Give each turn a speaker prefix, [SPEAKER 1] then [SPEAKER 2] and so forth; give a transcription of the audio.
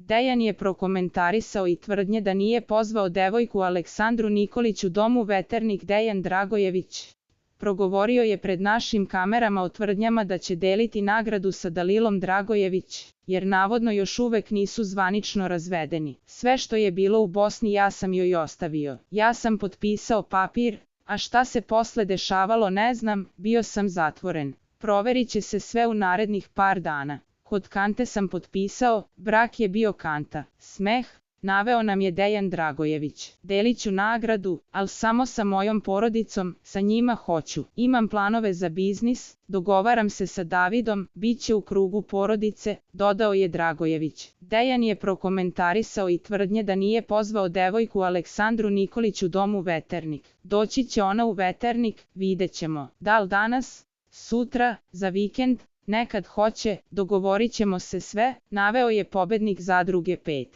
[SPEAKER 1] Dejan je prokomentarisao i tvrdnje da nije pozvao devojku Aleksandru Nikolić u domu Veternik. Dejan Dragojević progovorio je pred našim kamerama o tvrdnjama da će deliti nagradu sa Dalilom Dragojević, jer navodno još uvek nisu zvanično razvedeni. Sve što je bilo u Bosni ja sam joj ostavio. Ja sam potpisao papir, a šta se posle dešavalo ne znam, bio sam zatvoren. Proverit će se sve u narednih par dana. Kod Kante sam potpisao, brak je bio Kanta. Smeh, naveo nam je Dejan Dragojević. Delit ću nagradu, ali samo sa mojom porodicom, sa njima hoću. Imam planove za biznis, dogovaram se sa Davidom, bit će u krugu porodice, dodao je Dragojević. Dejan je prokomentarisao i tvrdnje da nije pozvao devojku Aleksandru Nikolić u domu Veternik. Doći će ona u Veternik, vidjet ćemo. Da li danas, sutra, za vikend, nekad hoće, dogovorit ćemo se sve, naveo je pobednik Zadruge 5.